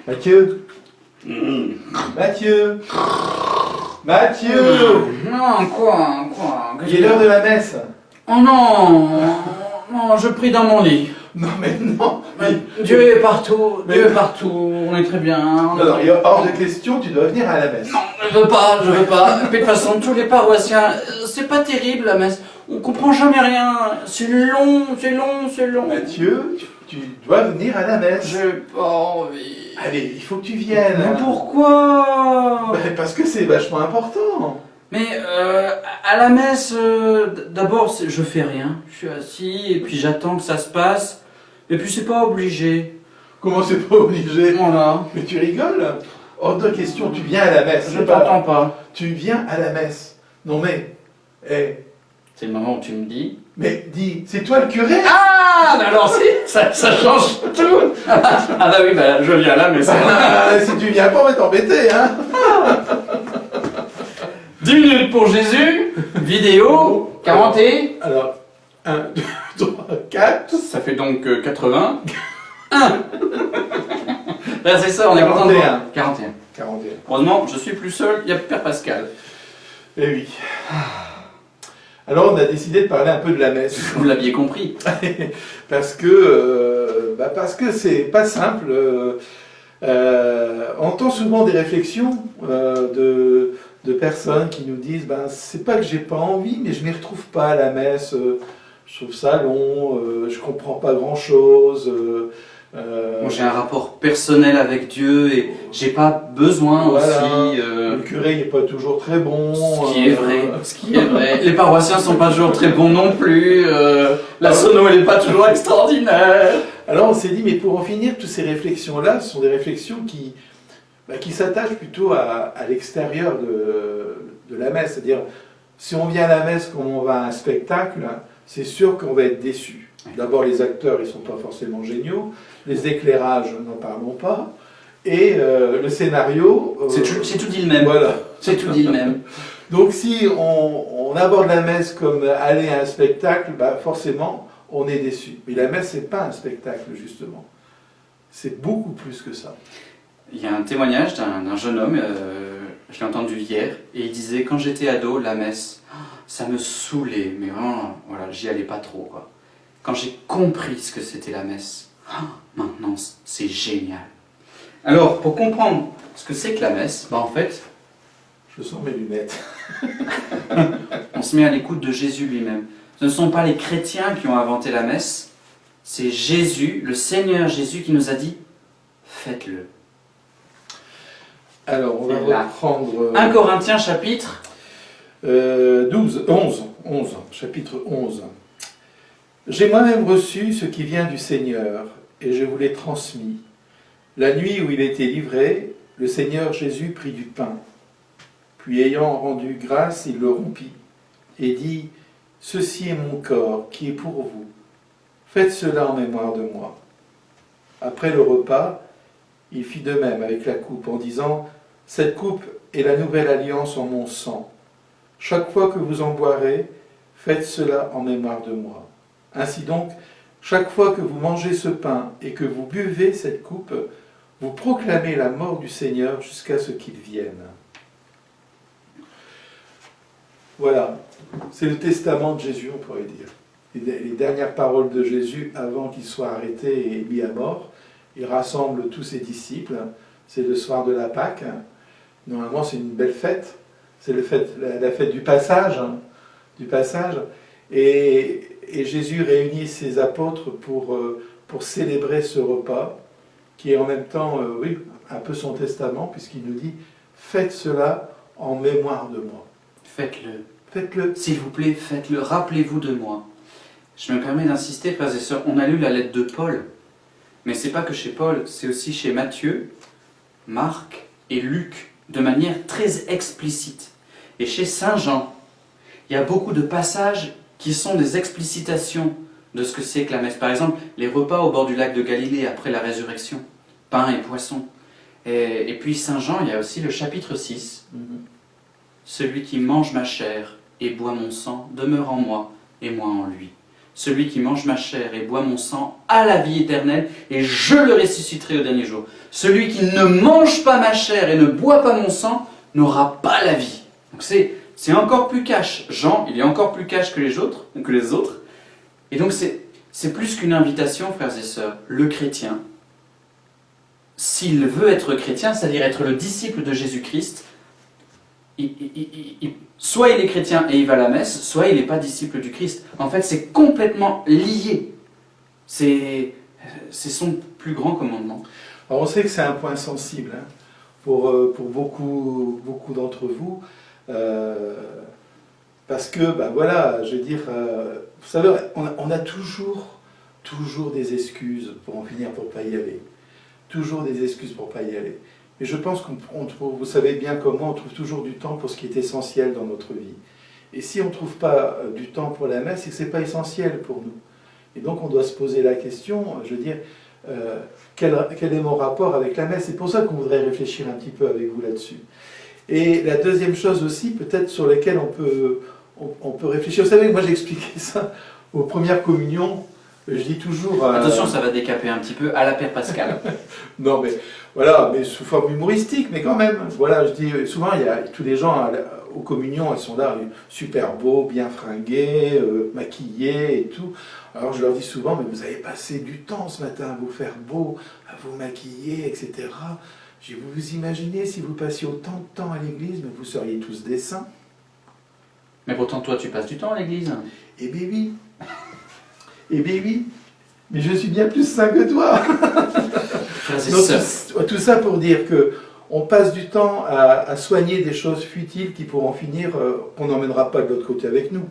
Mathieu Mathieu Mathieu Non, quoi Il est l'heure de la messe. Oh non, non, je prie dans mon lit. Non mais non mais... Dieu est partout, Dieu est partout, on est très bien. Non, il est hors de question, tu dois venir à la messe. Non, je veux pas. Et puis de toute façon, tous les paroissiens, c'est pas terrible la messe. On comprend jamais rien. C'est long. Mathieu, tu dois venir à la messe. J'ai pas envie. Allez, il faut que tu viennes. Mais pourquoi? Parce que c'est vachement important. Mais à la messe, d'abord, je fais rien. Je suis assis et puis j'attends que ça se passe. Et puis c'est pas obligé. Comment c'est pas obligé? Voilà. Mais tu rigoles? Hors de question, tu viens à la messe. Je t'entends pas. Tu viens à la messe. Non mais, C'est le moment où tu me dis. mais dis, c'est toi le curé? Ah, alors ça change tout. Ah bah oui, bah je viens à la messe. Si tu viens pas, on va t'embêter, hein. 10 minutes pour Jésus, vidéo, 40 et... Alors, 1, 2, 3, 4. Ça fait donc 80. 1. Là c'est ça, on est content de voir. 41. 41. Heureusement, je suis plus seul, il y a Père Pascal. Eh oui. Alors, on a décidé de parler un peu de la messe. Vous l'aviez compris. parce que c'est pas simple. On entend souvent des réflexions de personnes qui nous disent c'est pas que j'ai pas envie, mais je m'y retrouve pas à la messe. Je trouve ça long, je comprends pas grand chose. Bon, j'ai un rapport personnel avec Dieu et j'ai pas besoin aussi. Le curé n'est pas toujours très bon. Ce qui est vrai. Les paroissiens sont pas toujours très bons non plus. La sono elle est pas toujours extraordinaire. Alors on s'est dit, mais pour en finir, toutes ces réflexions-là, ce sont des réflexions qui s'attachent plutôt à l'extérieur de la messe. C'est-à-dire, si on vient à la messe comme on va à un spectacle, c'est sûr qu'on va être déçu. D'abord, les acteurs, ils sont pas forcément géniaux. Les éclairages, n'en parlons pas. Et le scénario... c'est tout dit le même. Voilà. C'est tout dit le même. Donc si on aborde la messe comme aller à un spectacle, forcément, on est déçu. Mais la messe, c'est pas un spectacle, justement. C'est beaucoup plus que ça. Il y a un témoignage d'un jeune homme, je l'ai entendu hier, et il disait, quand j'étais ado, la messe, ça me saoulait, mais vraiment, voilà, j'y allais pas trop, quoi. Quand j'ai compris ce que c'était la messe, maintenant, c'est génial. Alors, pour comprendre ce que c'est que la messe, en fait... Je sors mes lunettes. On se met à l'écoute de Jésus lui-même. Ce ne sont pas les chrétiens qui ont inventé la messe, c'est Jésus, le Seigneur Jésus, qui nous a dit « Faites-le ». Alors, on va reprendre... 1 Corinthiens chapitre 11, chapitre 11. « J'ai moi-même reçu ce qui vient du Seigneur, et je vous l'ai transmis. La nuit où il était livré, le Seigneur Jésus prit du pain. Puis ayant rendu grâce, il le rompit, et dit, « Ceci est mon corps, qui est pour vous. Faites cela en mémoire de moi. » Après le repas, il fit de même avec la coupe, en disant, « Cette coupe est la nouvelle alliance en mon sang. Chaque fois que vous en boirez, faites cela en mémoire de moi. Ainsi donc, chaque fois que vous mangez ce pain et que vous buvez cette coupe, vous proclamez la mort du Seigneur jusqu'à ce qu'il vienne. » Voilà, c'est le testament de Jésus, on pourrait dire. Les dernières paroles de Jésus avant qu'il soit arrêté et mis à mort. Il rassemble tous ses disciples. C'est le soir de la Pâque. Normalement, c'est une belle fête. C'est la fête du passage. Et Jésus réunit ses apôtres pour célébrer ce repas, qui est en même temps, un peu son testament, puisqu'il nous dit « Faites cela en mémoire de moi ». Faites-le. Faites-le. S'il vous plaît, faites-le. Rappelez-vous de moi. Je me permets d'insister, frères et sœurs, on a lu la lettre de Paul. Mais c'est pas que chez Paul, c'est aussi chez Matthieu, Marc et Luc, de manière très explicite. Et chez Saint Jean, il y a beaucoup de passages qui sont des explicitations de ce que c'est que la messe. Par exemple, les repas au bord du lac de Galilée après la résurrection, pain et poisson. Et puis Saint Jean, il y a aussi le chapitre 6. Celui qui mange ma chair et boit mon sang demeure en moi et moi en lui. celui qui mange ma chair et boit mon sang a la vie éternelle, et je le ressusciterai au dernier jour. Celui qui ne mange pas ma chair et ne boit pas mon sang n'aura pas la vie. Donc c'est encore plus cash. Jean, il est encore plus cash que les autres. Et donc c'est plus qu'une invitation, frères et sœurs. Le chrétien, s'il veut être chrétien, c'est-à-dire être le disciple de Jésus-Christ, soit il est chrétien et il va à la messe, soit il n'est pas disciple du Christ. En fait, c'est complètement lié. C'est son plus grand commandement. Alors on sait que c'est un point sensible hein, pour beaucoup d'entre vous, parce que, ben voilà, je veux dire, vous savez, on a toujours des excuses pour en finir pour ne pas y aller. Toujours des excuses pour ne pas y aller. Mais je pense qu'on trouve, vous savez bien comment, on trouve toujours du temps pour ce qui est essentiel dans notre vie. Et si on ne trouve pas du temps pour la messe, c'est que ce n'est pas essentiel pour nous. Et donc on doit se poser la question, je veux dire, quel est mon rapport avec la messe? C'est pour ça qu'on voudrait réfléchir un petit peu avec vous là-dessus. Et la deuxième chose aussi, peut-être sur laquelle on peut réfléchir. Vous savez, moi j'ai expliqué ça aux premières communions. Je dis toujours... Attention, ça va décaper un petit peu à la Père Pascal. Non, mais voilà, mais sous forme humoristique, mais quand même. Voilà, je dis, souvent, il y a tous les gens aux communions, ils sont là, super beaux, bien fringués, maquillés et tout. Alors je leur dis souvent, mais vous avez passé du temps ce matin à vous faire beau, à vous maquiller, etc. Je dis, vous imaginez si vous passiez autant de temps à l'église, mais vous seriez tous des saints. Mais pourtant, toi, tu passes du temps à l'église. Eh bien oui. Eh bien oui, mais je suis bien plus saint que toi. Donc, tout ça pour dire que on passe du temps à soigner des choses futiles qui pourront finir, qu'on n'emmènera pas de l'autre côté avec nous.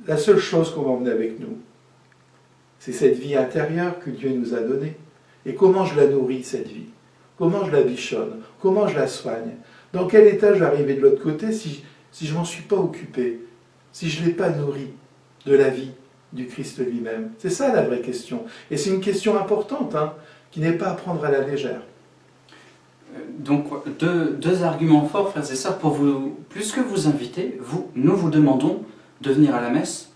La seule chose qu'on va emmener avec nous, c'est cette vie intérieure que Dieu nous a donnée. Et comment je la nourris, cette vie? Comment je la bichonne? Comment je la soigne? Dans quel état je vais arriver de l'autre côté si je ne m'en suis pas occupé? Si je ne l'ai pas nourri de la vie du Christ lui-même? C'est ça la vraie question. Et c'est une question importante, hein, qui n'est pas à prendre à la légère. Donc, deux arguments forts, frères et sœurs, pour vous, plus que vous inviter, nous vous demandons de venir à la messe,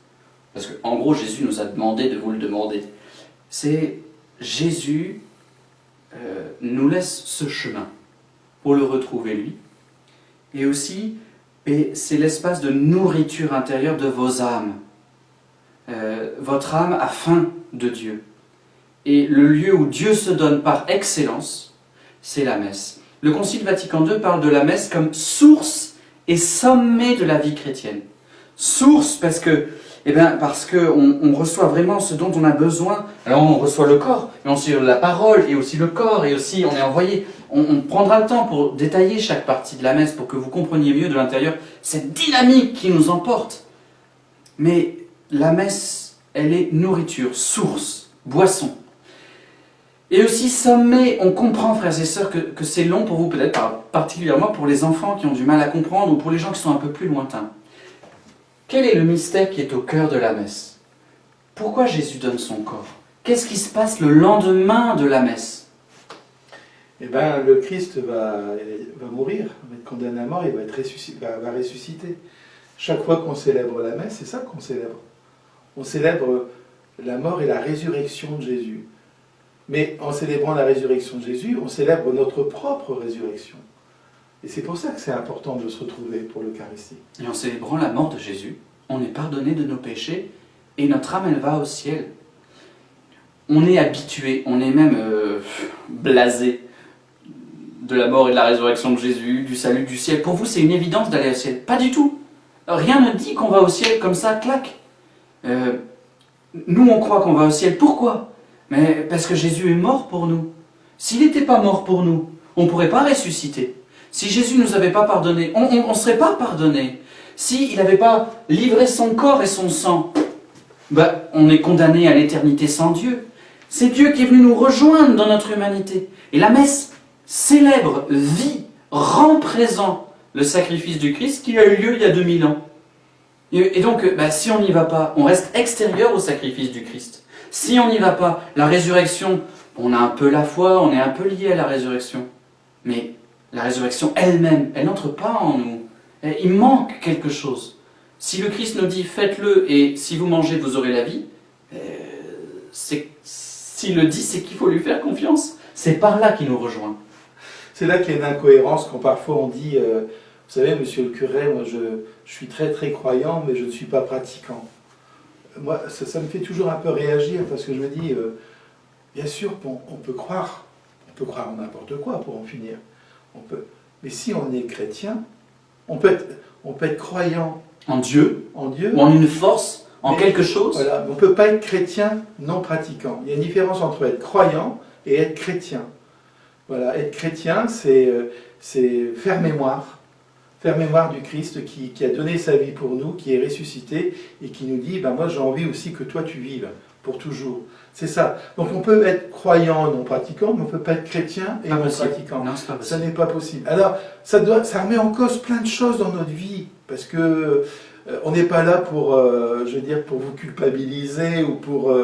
parce qu'en gros, Jésus nous a demandé de vous le demander. C'est Jésus nous laisse ce chemin pour le retrouver lui, et aussi, c'est l'espace de nourriture intérieure de vos âmes. Votre âme a faim de Dieu. Et le lieu où Dieu se donne par excellence, c'est la messe. Le Concile Vatican II parle de la messe comme source et sommet de la vie chrétienne. Source parce que on reçoit vraiment ce dont on a besoin. Alors on reçoit le corps, mais on reçoit la parole et aussi le corps, et aussi on est envoyé. On prendra le temps pour détailler chaque partie de la messe pour que vous compreniez mieux de l'intérieur cette dynamique qui nous emporte. Mais la messe, elle est nourriture, source, boisson. Et aussi sommet, on comprend, frères et sœurs, que c'est long pour vous, peut-être particulièrement pour les enfants qui ont du mal à comprendre, ou pour les gens qui sont un peu plus lointains. Quel est le mystère qui est au cœur de la messe? Pourquoi Jésus donne son corps? Qu'est-ce qui se passe le lendemain de la messe? Eh bien, le Christ va mourir, va être condamné à mort, il va ressusciter. Chaque fois qu'on célèbre la messe, c'est ça qu'on célèbre. On célèbre la mort et la résurrection de Jésus. Mais en célébrant la résurrection de Jésus, on célèbre notre propre résurrection. Et c'est pour ça que c'est important de se retrouver pour l'Eucharistie. Et en célébrant la mort de Jésus, on est pardonné de nos péchés et notre âme, elle va au ciel. On est habitué, on est même blasé de la mort et de la résurrection de Jésus, du salut, du ciel. Pour vous, c'est une évidence d'aller au ciel? Pas du tout. Rien ne dit qu'on va au ciel comme ça, clac. Nous, on croit qu'on va au ciel. Pourquoi? Mais parce que Jésus est mort pour nous. S'il n'était pas mort pour nous, on ne pourrait pas ressusciter. Si Jésus ne nous avait pas pardonné, on ne serait pas pardonné. S'il n'avait pas livré son corps et son sang, on est condamné à l'éternité sans Dieu. C'est Dieu qui est venu nous rejoindre dans notre humanité. Et la messe célèbre, vit, rend présent le sacrifice du Christ qui a eu lieu il y a 2000 ans. Et donc, si on n'y va pas, on reste extérieur au sacrifice du Christ. Si on n'y va pas, la résurrection, on a un peu la foi, on est un peu lié à la résurrection. Mais la résurrection elle-même, elle n'entre pas en nous. Il manque quelque chose. Si le Christ nous dit faites-le et si vous mangez vous aurez la vie, s'il le dit c'est qu'il faut lui faire confiance. C'est par là qu'il nous rejoint. C'est là qu'il y a une incohérence quand parfois on dit, vous savez, monsieur le curé, moi je suis très très croyant mais je ne suis pas pratiquant. Moi ça me fait toujours un peu réagir parce que je me dis, bien sûr on peut croire en n'importe quoi pour en finir. Mais si on est chrétien, on peut être croyant En Dieu, ou en une force, en quelque chose. Voilà, on ne peut pas être chrétien non pratiquant. Il y a une différence entre être croyant et être chrétien. Voilà, être chrétien, c'est faire mémoire du Christ qui a donné sa vie pour nous, qui est ressuscité et qui nous dit, moi j'ai envie aussi que toi tu vives pour toujours. C'est ça. Donc on peut être croyant et non pratiquant, mais on ne peut pas être chrétien et non pratiquant. Non, c'est pas possible. Ça n'est pas possible. Alors, ça remet en cause plein de choses dans notre vie, parce que on n'est pas là pour, pour vous culpabiliser ou pour...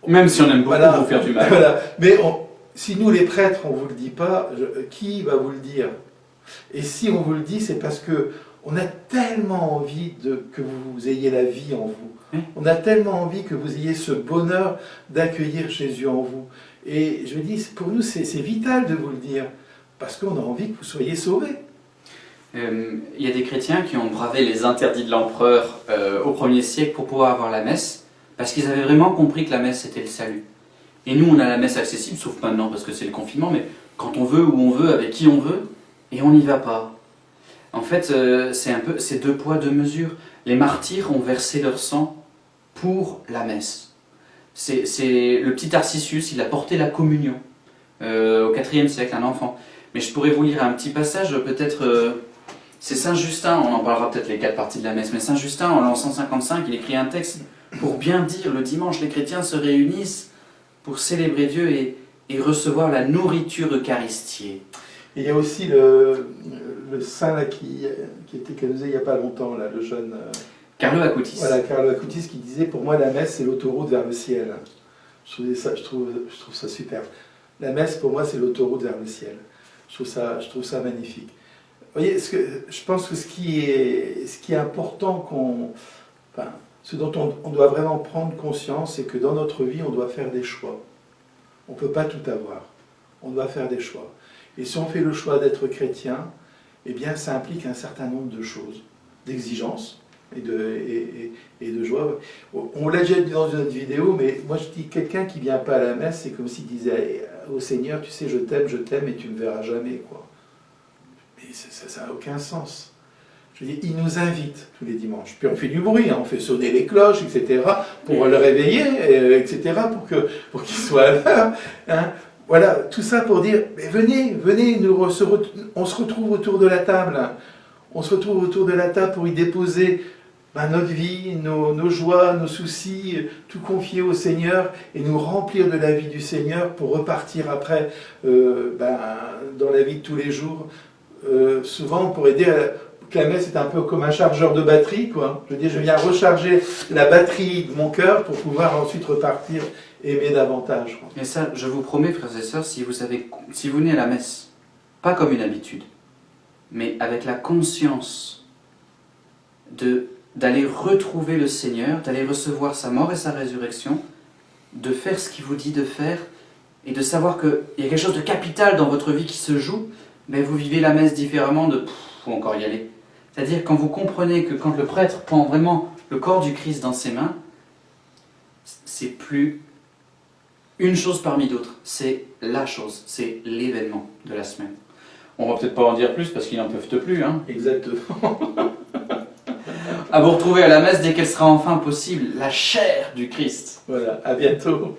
Même si on aime beaucoup vous faire du mal. Voilà. Mais si nous, les prêtres, on ne vous le dit pas, qui va vous le dire? Et si on vous le dit, c'est parce que on a tellement envie que vous ayez la vie en vous. On a tellement envie que vous ayez ce bonheur d'accueillir Jésus en vous. Et je dis, pour nous, c'est vital de vous le dire, parce qu'on a envie que vous soyez sauvés. Il y a des chrétiens qui ont bravé les interdits de l'empereur au 1er siècle pour pouvoir avoir la messe, parce qu'ils avaient vraiment compris que la messe c'était le salut. Et nous, on a la messe accessible, sauf maintenant parce que c'est le confinement, mais quand on veut, où on veut, avec qui on veut, et on n'y va pas. En fait, c'est deux poids, deux mesures. Les martyrs ont versé leur sang pour la messe. C'est le petit Tarcisius, il a porté la communion au IVe siècle, un enfant. Mais je pourrais vous lire un petit passage, peut-être... c'est Saint Justin, on en parlera peut-être les 4 parties de la messe, mais Saint Justin, en l'an 155, il écrit un texte pour bien dire, le dimanche, les chrétiens se réunissent pour célébrer Dieu et recevoir la nourriture eucharistique. Et il y a aussi le saint là, qui était canonizé il n'y a pas longtemps, là, le jeune... Carlo Acutis. Voilà, Carlo Acutis qui disait, pour moi la messe c'est l'autoroute vers le ciel. Je trouve ça superbe. La messe pour moi c'est l'autoroute vers le ciel. Je trouve ça magnifique. Vous voyez, je pense que ce qui est important, ce dont on doit vraiment prendre conscience, c'est que dans notre vie on doit faire des choix. On ne peut pas tout avoir. On doit faire des choix. Et si on fait le choix d'être chrétien, eh bien ça implique un certain nombre de choses, d'exigences et de joie. On l'a déjà dit dans une autre vidéo, mais moi je dis, quelqu'un qui ne vient pas à la messe, c'est comme s'il disait au Seigneur, tu sais, je t'aime et tu ne me verras jamais, quoi. Mais ça n'a aucun sens. Je veux dire, il nous invite tous les dimanches. Puis on fait du bruit, hein, on fait sonner les cloches, etc., pour le réveiller, etc., pour qu'il soit à l'heure. Hein. Voilà, tout ça pour dire, mais venez, on se retrouve autour de la table. On se retrouve autour de la table pour y déposer notre vie, nos joies, nos soucis, tout confier au Seigneur et nous remplir de la vie du Seigneur pour repartir après dans la vie de tous les jours. Souvent, on pourrait dire que la messe est un peu comme un chargeur de batterie, quoi. Je veux dire, je viens recharger la batterie de mon cœur pour pouvoir ensuite repartir aimer davantage, quoi. Et ça, je vous promets, frères et sœurs, si vous venez à la messe, pas comme une habitude, mais avec la conscience d'aller retrouver le Seigneur, d'aller recevoir sa mort et sa résurrection, de faire ce qu'il vous dit de faire, et de savoir qu'il y a quelque chose de capital dans votre vie qui se joue, mais vous vivez la messe différemment de « faut encore y aller ». C'est-à-dire quand vous comprenez que quand le prêtre prend vraiment le corps du Christ dans ses mains, c'est plus une chose parmi d'autres, c'est la chose, c'est l'événement de la semaine. On va peut-être pas en dire plus parce qu'ils n'en peuvent plus. Hein. Exactement. À vous retrouver à la messe dès qu'elle sera enfin possible, la chair du Christ. Voilà, à bientôt.